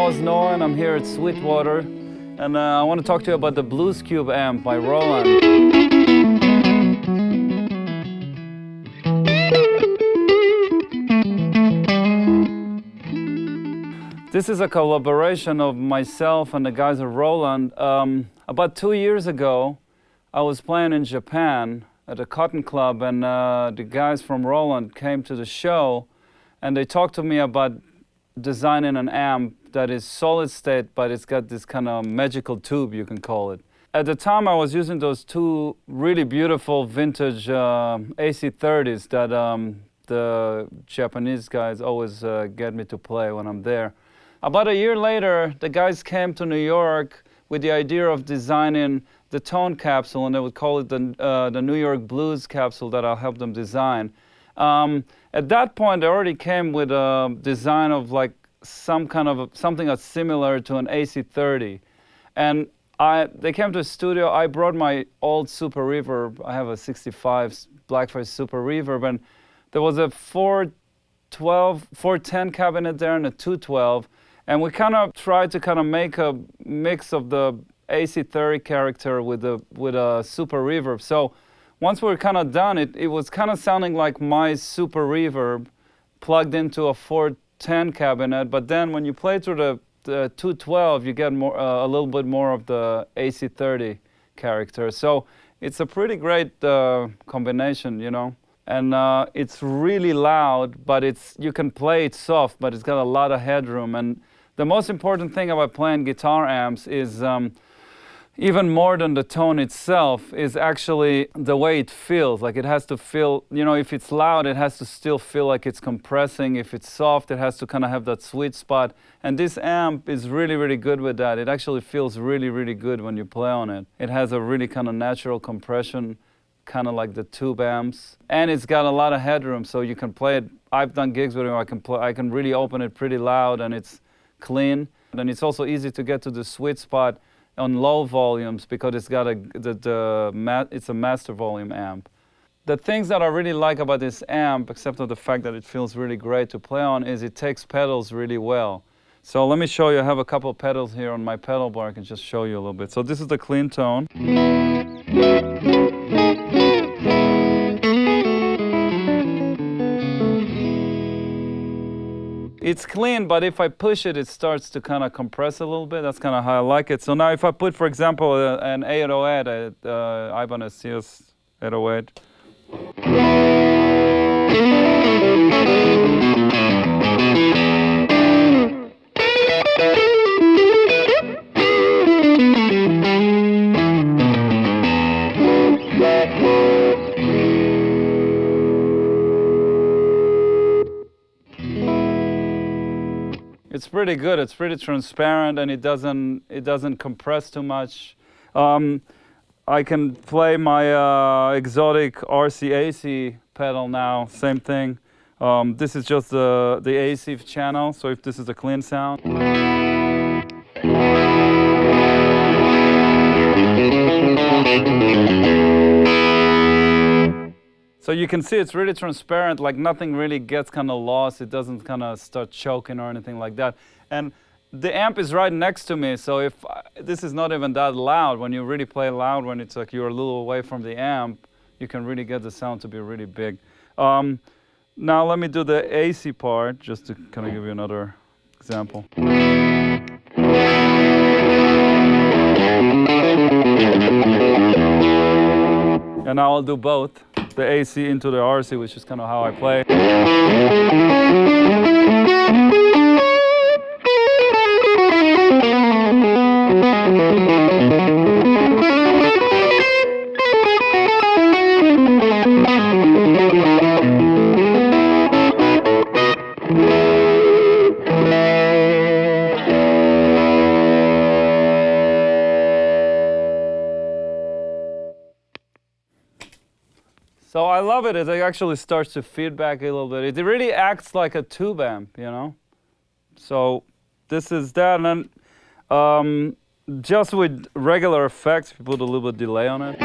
Oz Noy, and I'm here at Sweetwater, and I want to talk to you about the Blues Cube amp by Roland. This is a collaboration of myself and the guys of Roland. About 2 years ago, I was playing in Japan at a cotton club, and the guys from Roland came to the show, and they talked to me about designing an amp that is solid state, but it's got this kind of magical tube, you can call it. At the time, I was using those two really beautiful vintage AC30s that the Japanese guys always get me to play when I'm there. About a year later, the guys came to New York with the idea of designing the Tone Capsule, and they would call it the New York Blues Capsule that I'll help them design. At that point, they already came with a design of like something that's similar to an AC30. And they came to the studio. I brought my old Super Reverb. I have a 65 Blackface Super Reverb, and there was a 410 cabinet there and a 212. And we kind of tried to make a mix of the AC30 character with a Super Reverb. So once we were kind of done, it was kind of sounding like my Super Reverb plugged into a 410 cabinet. But then when you play through the 212, you get more, a little bit more of the AC30 character. So it's a pretty great combination, you know. And it's really loud, but you can play it soft, but it's got a lot of headroom. And the most important thing about playing guitar amps is, even more than the tone itself, is actually the way it feels. Like it has to feel, you know, if it's loud, it has to still feel like it's compressing. If it's soft, it has to kind of have that sweet spot. And this amp is really, really good with that. It actually feels really, really good when you play on it. It has a really kind of natural compression, kind of like the tube amps. And it's got a lot of headroom, so you can play it. I've done gigs with it. I can really open it pretty loud, and it's clean. And it's also easy to get to the sweet spot on low volumes because it's got it's a master volume amp. The things that I really like about this amp, except for the fact that it feels really great to play on, is it takes pedals really well. So let me show you. I have a couple of pedals here on my pedal bar. I can just show you a little bit. So this is the clean tone. It's clean, but if I push it, it starts to kind of compress a little bit. That's kind of how I like it. So now if I put, for example, an 808, Ibanez CS 808. It's pretty good. It's pretty transparent, and it doesn't compress too much. I can play my exotic RC-AC pedal now. Same thing. This is just the AC channel. So if this is a clean sound. So you can see it's really transparent, like nothing really gets kind of lost. It doesn't kind of start choking or anything like that. And the amp is right next to me, so if this is not even that loud, when you really play loud, when it's like you're a little away from the amp, you can really get the sound to be really big. Now let me do the AC part, just to kind of give you another example. And now I'll do both. The AC into the RC, which is kind of how I play. So I love it. It actually starts to feedback a little bit. It really acts like a tube amp, you know. So this is that, and then just with regular effects, we put a little bit delay on it.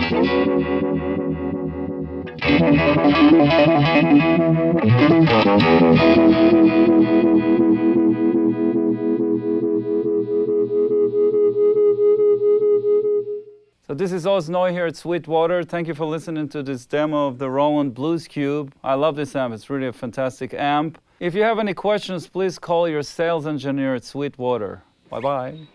So this is Oz Noy here at Sweetwater. Thank you for listening to this demo of the Roland Blues Cube. I love this amp. It's really a fantastic amp. If you have any questions, please call your sales engineer at Sweetwater. Bye-bye.